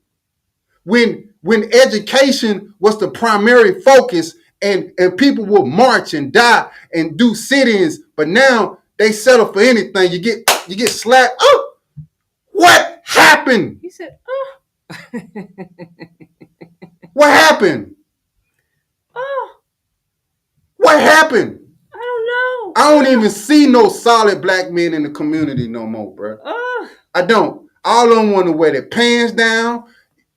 when education was the primary focus and people would march and die and do sit-ins, but now they settle for anything. You get slapped. Oh, what happened? He said, "Oh." What happened? Oh. What happened? I don't know. I don't even see no solid black men in the community no more, bro. Oh. I don't. All of them want to wear their pants down.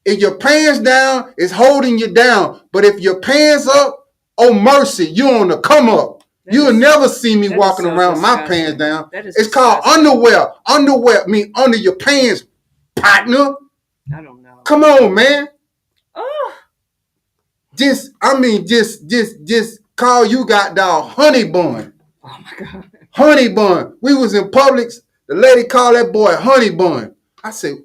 If your pants down, it's holding you down. But if your pants up, oh mercy, you on the come up. You'll never see me walking around with my pants down. It's called underwear. Underwear mean under your pants, partner. I don't know. Come on, man. Oh. Just call you got dog honey bun. Oh my God. Honey bun. We was in Publix. The lady called that boy honey bun. I said,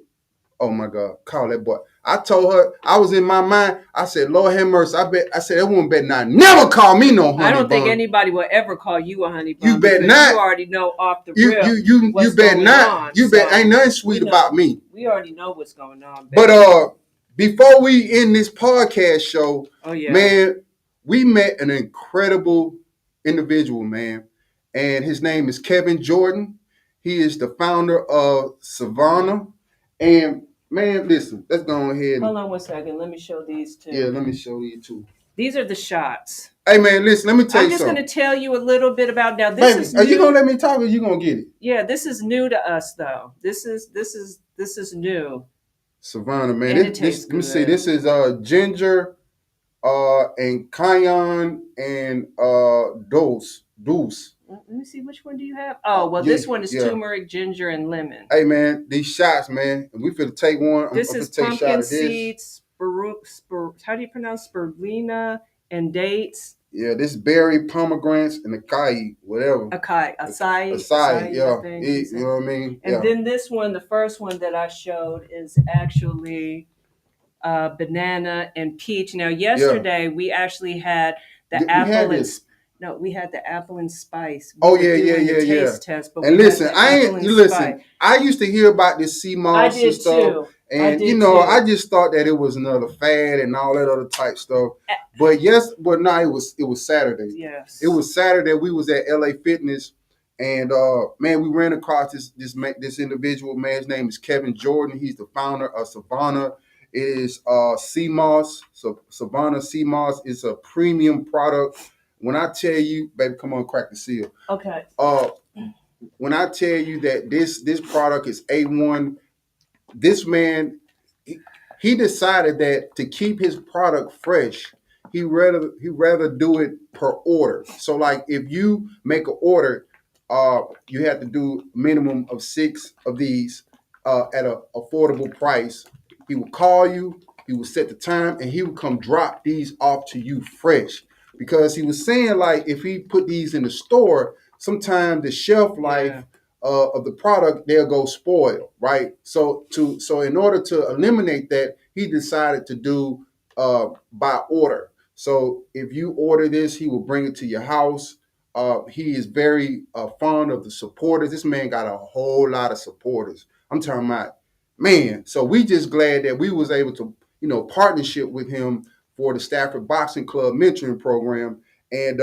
oh my God, call that boy. I told her, I was in my mind, I said, Lord have mercy. I said, that woman better not never call me no honey bun. I don't think anybody will ever call you a honey bun. You bet not. You already know off the rip. You bet not. Ain't nothing sweet about me. We already know what's going on, baby. But before we end this podcast show, man, we met an incredible individual, man. And his name is Kevin Jordan. He is the founder of Savannah. And man, listen, let's go ahead. Hold on one second. Let me show these two. Yeah, let me show you too. These are the shots. Hey man, listen, let me tell you something. I'm just going to tell you a little bit about now. Baby, is are you gonna let me talk or you gonna get it? Yeah, this is new to us though. This is new. Savannah, man. Let me see. This is ginger, and cayenne and dulce. Let me see, which one do you have? Oh, well, this one is turmeric, ginger, and lemon. Hey, man, these shots, man. We finna take one. This is pumpkin seeds, how do you pronounce spirulina, and dates. Yeah, this berry, pomegranates, and acai, whatever. Acai, yeah. You know what I mean? And then this one, the first one that I showed is actually banana and peach. Now, yesterday we actually had the apple and no, we had the apple and spice. Taste test, but and listen, I used to hear about this sea moss and stuff. Too. And I just thought that it was another fad and all that other type stuff. But it was Saturday. Yes. It was Saturday. We was at LA Fitness, and man, we ran across this individual. Man, his name is Kevin Jordan. He's the founder of Savannah. It is sea moss. So Savannah sea moss is a premium product. When I tell you, baby, come on, crack the seal. Okay. When I tell you that this product is A1, this man, he decided that to keep his product fresh, he rather do it per order. So like if you make an order, you have to do minimum of 6 of these at a affordable price. He will call you, he will set the time, and he will come drop these off to you fresh. Because he was saying like if he put these in the store, sometimes the shelf life Yeah. of the product they'll go spoil, right? So in order to eliminate that, he decided to do by order. So if you order this, he will bring it to your house. He is very fond of the supporters. This man got a whole lot of supporters. I'm talking about, man. So we just glad that we was able to, partnership with him for the Stafford Boxing Club mentoring program. And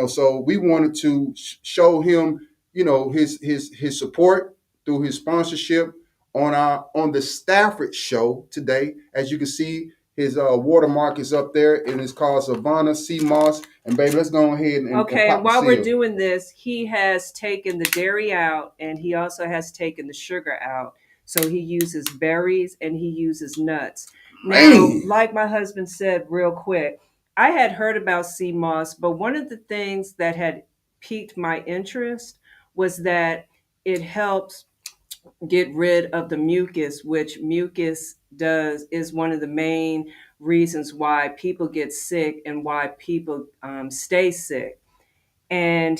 so we wanted to show him, his support through his sponsorship on the Stafford show today. As you can see, his watermark is up there, and it's called Savannah Sea Moss. And baby, let's go ahead and Okay, pop and the while we're seal. doing this, he has taken the dairy out and he also has taken the sugar out. So he uses berries and he uses nuts. Now, Man, like my husband said real quick, I had heard about sea moss, but one of the things that had piqued my interest was that it helps get rid of the mucus, which mucus does is one of the main reasons why people get sick and why people stay sick. And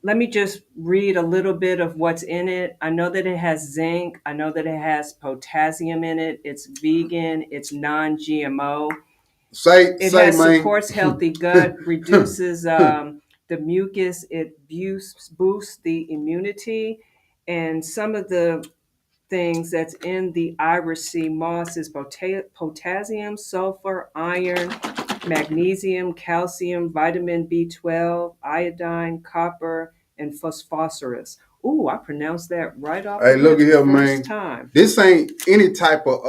let me just read a little bit of what's in it. I know that it has zinc. I know that it has potassium in it. It's vegan. It's non-GMO. It say, has man. supports healthy gut, reduces the mucus. It boosts the immunity. And some of the things that's in the Irish sea moss is potassium, sulfur, iron, magnesium, calcium, vitamin B12, iodine, copper, and phosphorus. Ooh, I pronounced that right off Hey, the look rip at the here, first man. time. This ain't any type of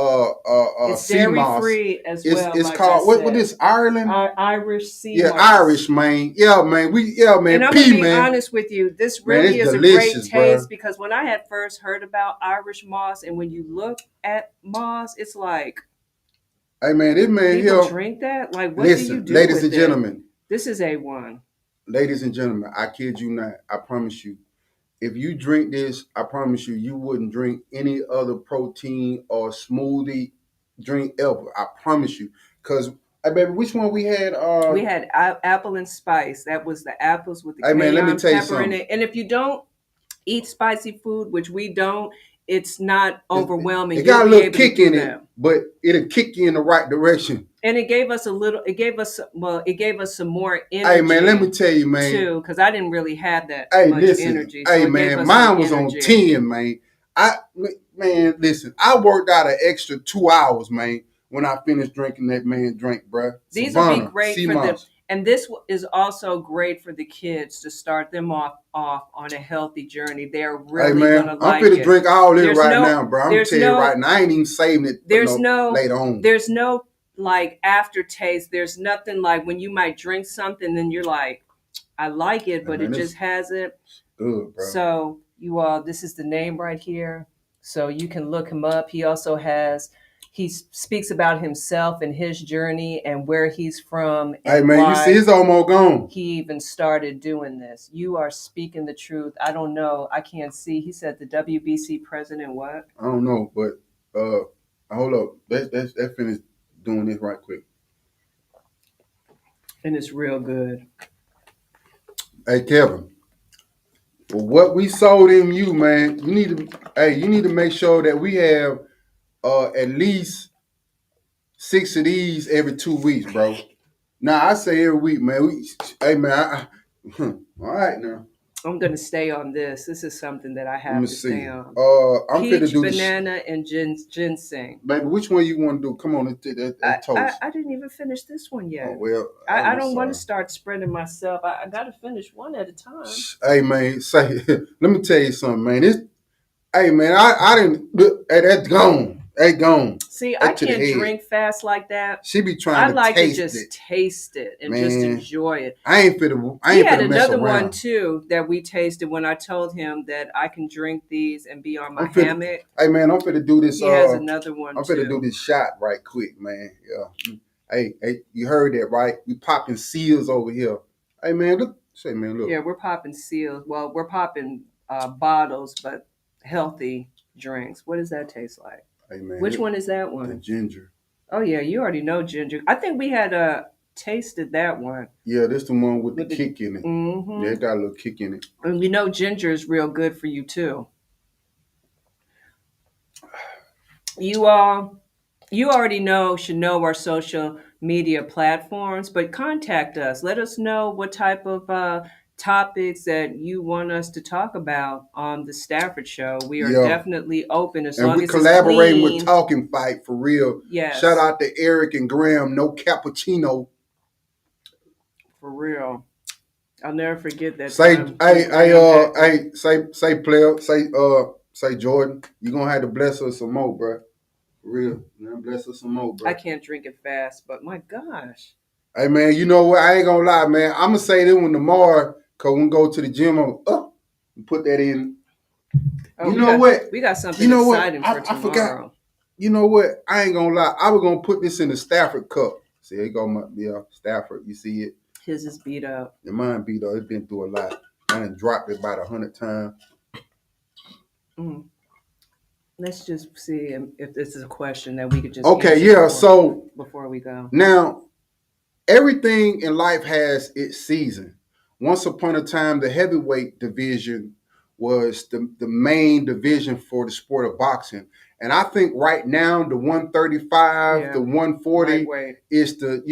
It's sea dairy moss. free as It's well, it's like I called what said. is Ireland? Irish sea Yeah, moss. Irish, man. Yeah, man. And I'm gonna P, be man. honest with you, this Man, really it's is a great delicious, bro. taste because when I had first heard about Irish moss, and when you look at moss, it's like Hey, man, this man people here. drink that. Like, what do you Listen, do ladies and with it? gentlemen, This is A1. ladies and gentlemen. I kid you not. I promise you. If you drink this, I promise you, you wouldn't drink any other protein or smoothie drink ever. I promise you. Cause, hey, baby, which one we had? We had apple and spice. That was the apples with the Hey, man, let me cayenne tell you pepper in something. it. And if you don't eat spicy food, which we don't, it's not overwhelming. It You'll got a be little able to kick do in it, that. but it'll kick you in the right direction. And it gave us a little. It gave us some more Hey, man, let me energy tell you, man. too, because I didn't really have that Hey, much listen. energy. So Hey, it gave man, us some mine was on energy. 10, man. I, man, listen. I worked out an extra 2 hours, man, when I finished drinking that man drink, bruh. These will be Savannah, great sea for the, moss. and this is also great for the kids to start them off on a healthy journey. They're Hey, really man, gonna I'm like finna it. drink all this There's right no, now, bro. I'm there's telling you right no, now. I ain't even saving it for there's no no, later on. there's no like aftertaste. There's nothing like when you might drink something, then you're like, I like it, Hey, but it man, just it's hasn't. good, bro. So you all, this is the name right here. So you can look him up. He speaks about himself and his journey and where he's from Hey, and man, you see, why it's almost gone. he even started doing this. You are speaking the truth. I don't know. I can't see. He said the WBC president what? I don't know, but hold up. Let's finish doing this right quick. And it's real good. Hey, Kevin. Well, what we sold in you, man, you need to make sure that we have at least 6 of these every 2 weeks, bro. Now I say every week, man. Hey, man. All right now. I'm going to stay on this. This is something that I Let me have to stay see. on. I'm finna Peach, do this. banana, and ginseng. Baby, which one you want to do? Come on, that's toast. I didn't even finish this one Oh yet. well, I I'm don't want to sorry. start spreading myself. I got to finish one at a time. Hey man, say let me tell you something, man. Hey man, I didn't. Hey, that's gone. Hey, gone. See, I Up to the can't head. drink fast like that. She be I trying to like to taste just it. taste it and just Man. enjoy it. I ain't He had finna mess another one around. too that we tasted when I told him that I can drink these and be on my I'm finna, hammock. hey man, I'm finna do this. He has another one I'm finna do too. this shot right quick, man. Yeah. Hey, you heard that right? We popping seals over here. Hey man, look. Say man, look. Yeah, we're popping seals. Well, we're popping bottles, but healthy drinks. What does that taste like? Hey man, Which one is that the one? ginger. Oh yeah, you already know ginger. I think we had tasted that one. Yeah, this the one with the kick in it. Mm-hmm. Yeah, it got a little kick in it. And you know ginger is real good for you too. You all, you already should know our social media platforms, but contact us. Let us know what type of topics that you want us to talk about on the Stafford Show. We are Yeah. definitely open as And long we as it's collaborating clean. with Talkin Fight for real. Yes. Shout out to Eric and Graham. No cappuccino. For real. I'll never forget that Say, time. say, player, say, Jordan, you gonna have to bless us some more, bro. For real, man, bless us some more, bro. I can't drink it fast, but my gosh. Hey, man, you know what? I ain't gonna lie, man. I'm gonna say this one tomorrow, cause when we go to the gym, I'm put that in. Oh, you know what? We got something You know exciting what? for tomorrow. I forgot. You know what? I ain't gonna lie. I was gonna put this in the Stafford cup. See, it go my Stafford. You see it? His is beat up. Your mine beat up. It's been through a lot. I done dropped it about 100 times. Mm. Let's just see if this is a question that we could just Okay, answer yeah. So before we go. now, everything in life has its season. Once upon a time, the heavyweight division was the main division for the sport of boxing. And I think right now, the 135, the 140 Lightweight. is the,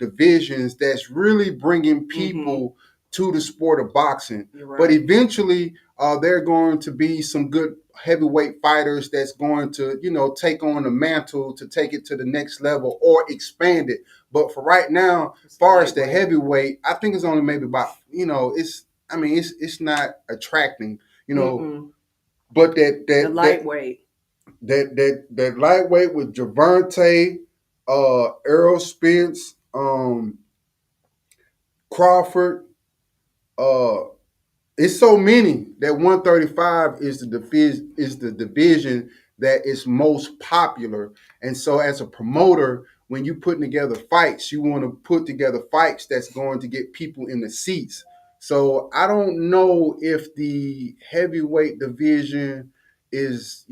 divisions that's really bringing people to the sport of boxing. You're But right. eventually, there are going to be some good heavyweight fighters that's going to, take on the mantle to take it to the next level or expand it. But for right now, as far as the heavyweight, I think it's only maybe about, it's not attracting, but the lightweight. That lightweight with Javante, Errol Spence, Crawford, it's so many that 135 is the division that is most popular. And so as a promoter, when you putting together fights, you want to put together fights that's going to get people in the seats. So I don't know if the heavyweight division is,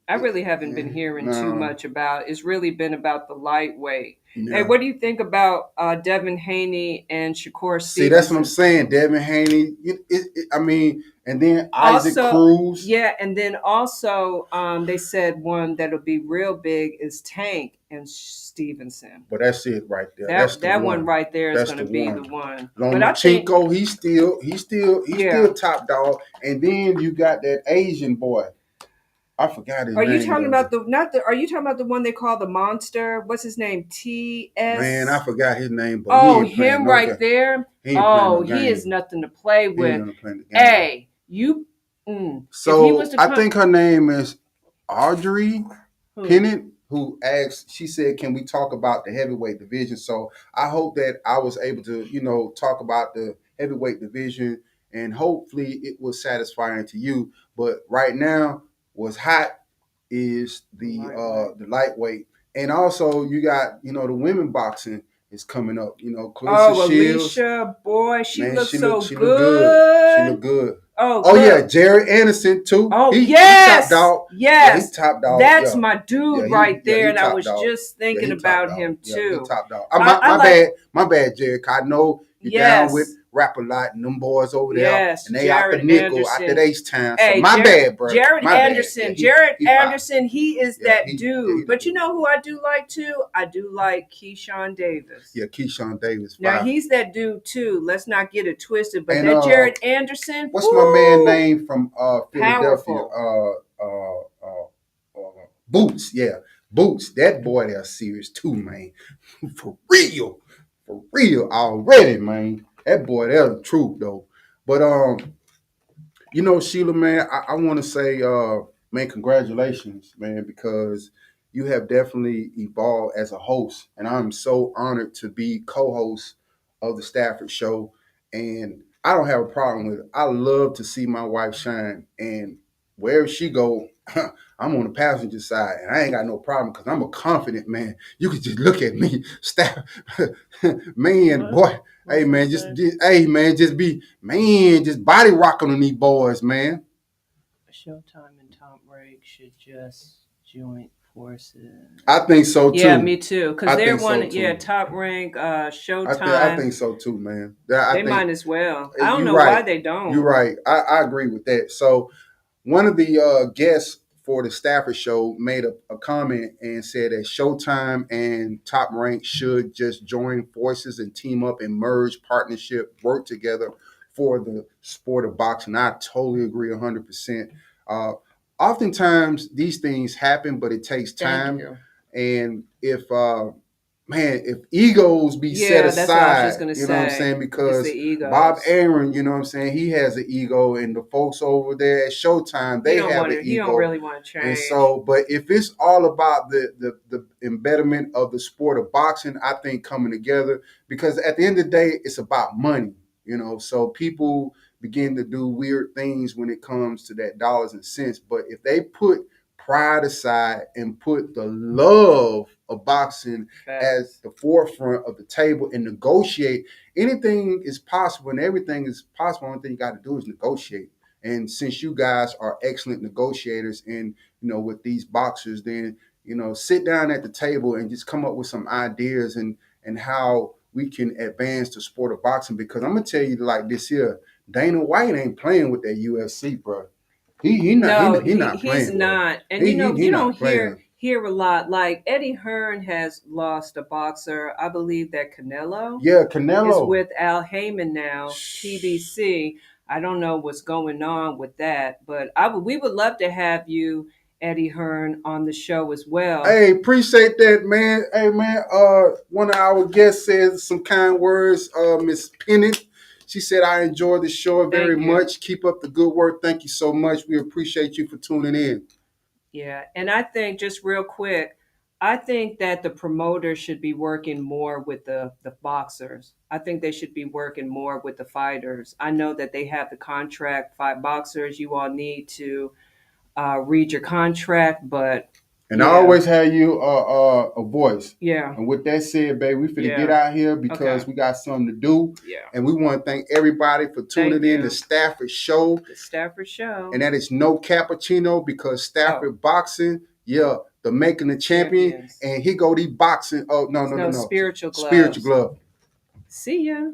I really haven't been hearing too much about. It's really been about the lightweight. Yeah. Hey, what do you think about Devin Haney and Shakur Stevenson? See, that's what I'm saying. Devin Haney. And then Isaac Cruz. Yeah, and then also they said one that'll be real big is Tank and Stevenson. But that's it right there. That one right there is going to be the one. Lomachenko, he's still top dog. And then you got that Asian boy. I forgot his name. Are you talking about are you talking about the one they call the monster? What's his name? T.S. Man, I forgot his name. But him right there. He is nothing to play with. Hey, you. So I think her name is Audrey Pennant, who asked. She said, "Can we talk about the heavyweight division?" So I hope that I was able to, talk about the heavyweight division, and hopefully it was satisfying to you. But right now, what's hot is the lightweight, and also you got the women boxing is coming up. Clarissa Shields. Alicia, boy, she looks so good. She look good. Oh yeah, Jared Anderson too. He top dog. Yes, yeah, he's top dog. That's my dude right there, and I was dog. just thinking about him too. He top dog. My bad, Jared. I know you're down with Rap a Lot and them boys over there, and they Jared out the nickel Anderson. after they time. So Hey, bad, bro. Jared Anderson. Yeah, Jared Anderson. He is that dude. But you know who I do like too? I do like Keyshawn Davis. Yeah, Keyshawn Davis. Now he's that dude too. Let's not get it twisted. But that Jared Anderson. What's my man name from Philadelphia? Boots. Yeah, Boots. That boy, they're serious too, man. For real already, man. That boy, they're the truth though. But Sheila, man, I want to say Man, congratulations, man, because you have definitely evolved as a host. And I'm so honored to be co host of the Stafford Show. And I don't have a problem with it. I love to see my wife shine. And wherever she go, I'm on the passenger side. And I ain't got no problem because I'm a confident man. You can just look at me, Staff, man, boy. Hey man, hey man, just be man, just body rocking on these boys, man. Showtime and Top Rank should just join forces. I think so too. Yeah, me too. Because I they're think so one. too. Yeah, Top Rank, I Showtime. think so too, man. They might as well. I don't You're know right. why they don't. You're right. I agree with that. So one of the guests for the Stafford Show made a comment and said that Showtime and Top Rank should just join forces and team up and merge partnership, work together for the sport of boxing. I totally agree 100%. Oftentimes these things happen, but it takes time. Thank you. And if egos be set Yeah, that's what I was aside, just gonna you know what I'm say. saying? It's Because the egos. Bob Aaron, you know what I'm saying, he has an ego, and the folks over there at Showtime, they have an He don't ego. really want to change. And so, but if it's all about the embedment of the sport of boxing, I think coming together, because at the end of the day, it's about money, you know. So people begin to do weird things when it comes to that dollars and cents. But if they put pride aside and put the love of boxing as the forefront of the table and negotiate, anything is possible and everything is possible. Only thing you got to do is negotiate. And since you guys are excellent negotiators and, you know, with these boxers, then, you know, sit down at the table and just come up with some ideas and how we can advance the sport of boxing. Because I'm gonna tell you like this here, Dana White ain't playing with that UFC, bro. He's not playing. He's not. And you don't hear a lot. Like Eddie Hearn has lost a boxer. I believe that Canelo. Yeah, Canelo is with Al Heyman now. PBC. I don't know what's going on with that, but we would love to have you, Eddie Hearn, on the show as well. Hey, appreciate that, man. Hey, man. One of our guests said some kind words. Miss Pennant. She said, I enjoy the show very much. Keep up the good work. Thank you so much. We appreciate you for tuning in. Yeah. And I think, just real quick, I think that the promoters should be working more with the boxers. I think they should be working more with the fighters. I know that they have the contract, 5 boxers. You all need to read your contract, but and I always have you a voice. Yeah. And with that said, babe, we finna get out here because we got something to do. Yeah. And we want to thank everybody for tuning in to Stafford Show. The Stafford Show. And that is no cappuccino because Stafford Boxing, the making the champion. And he go the boxing. Oh, no. Spiritual Glove. Spiritual Glove. See ya.